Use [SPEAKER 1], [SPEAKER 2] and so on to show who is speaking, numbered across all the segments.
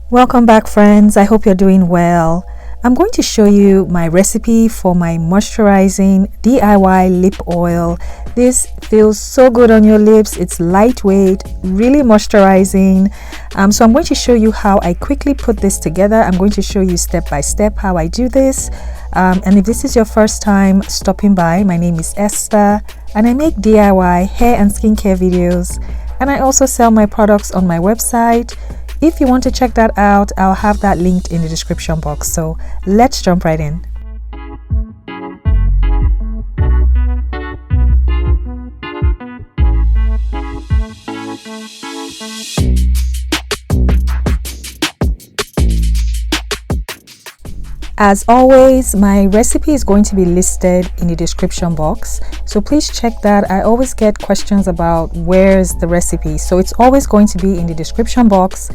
[SPEAKER 1] Welcome back, friends. I hope you're doing well. I'm going to show you my recipe for my moisturizing DIY lip oil. This feels so good on your lips. It's lightweight, really moisturizing. So I'm going to show you how I quickly put this together. I'm going to show you step by step how I do this. And if this is your first time stopping by, my name is Esther and I make DIY hair and skincare videos. And I also sell my products on my website. If you want to check that out, I'll have that linked in the description box. So let's jump right in. As always, my recipe is going to be listed in the description box, so please check that. I always get questions about where's the recipe, so it's always going to be in the description box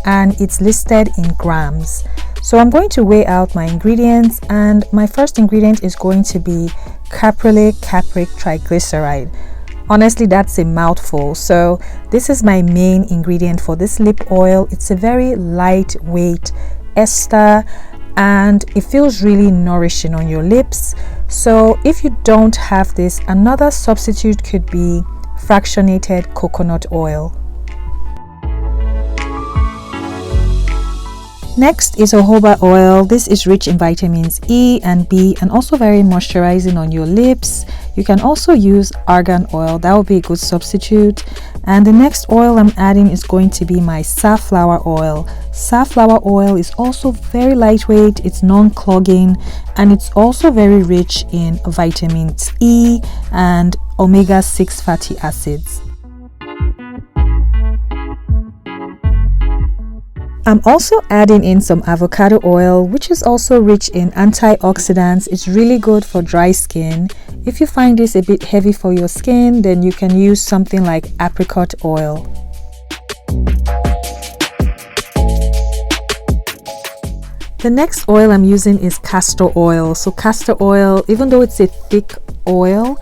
[SPEAKER 1] and it's listed in grams. So I'm going to weigh out my ingredients, and my first ingredient is going to be caprylic capric triglyceride. Honestly, that's a mouthful. So this is my main ingredient for this lip oil. It's a very lightweight ester and it feels really nourishing on your lips. So if you don't have this, another substitute could be fractionated coconut oil. Next is jojoba oil. This is rich in vitamins E and B and also very moisturizing on your lips. You can also use argan oil, that would be a good substitute. And the next oil I'm adding is going to be my safflower oil. Safflower oil is also very lightweight, it's non-clogging, and it's also very rich in vitamins E and omega-6 fatty acids. I'm also adding in some avocado oil, which is also rich in antioxidants. It's really good for dry skin. If you find this a bit heavy for your skin, then you can use something like apricot oil. The next oil I'm using is castor oil. So castor oil, even though it's a thick oil,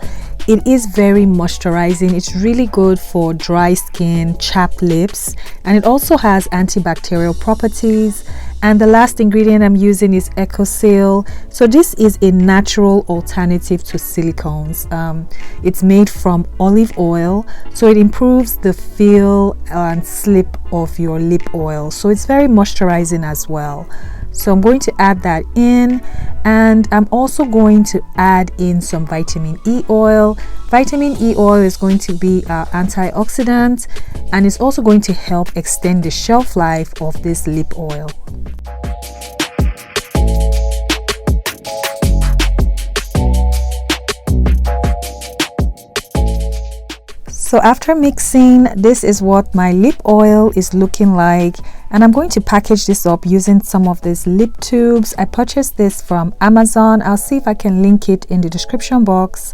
[SPEAKER 1] it is very moisturizing. It's really good for dry skin, chapped lips, and it also has antibacterial properties. And the last ingredient I'm using is EcoSeal. So this is a natural alternative to silicones. It's made from olive oil, so it improves the feel and slip of your lip oil. So it's very moisturizing as well. So I'm going to add that in, and I'm also going to add in some vitamin E oil. Vitamin E oil is going to be our antioxidant, and it's also going to help extend the shelf life of this lip oil. So after mixing, this is what my lip oil is looking like, and I'm going to package this up using some of these lip tubes. I purchased this from Amazon. I'll see if I can link it in the description box.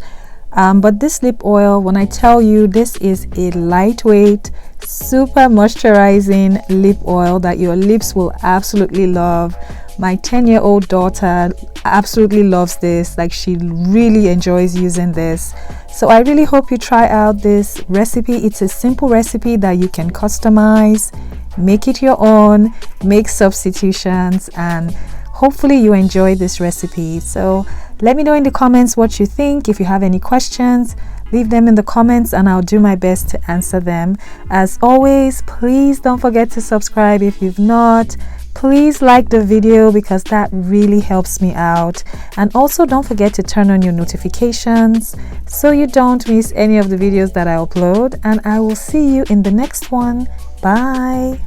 [SPEAKER 1] But this lip oil, when I tell you, this is a lightweight, super moisturizing lip oil that your lips will absolutely love. My 10-year-old daughter absolutely loves this. Like, she really enjoys using this. So I really hope you try out this recipe. It's a simple recipe that you can customize, make it your own, make substitutions, and hopefully you enjoy this recipe. So let me know in the comments what you think. If you have any questions, leave them in the comments and I'll do my best to answer them. As always, please don't forget to subscribe if you've not. Please like the video because that really helps me out. And also don't forget to turn on your notifications so you don't miss any of the videos that I upload. And I will see you in the next one. Bye.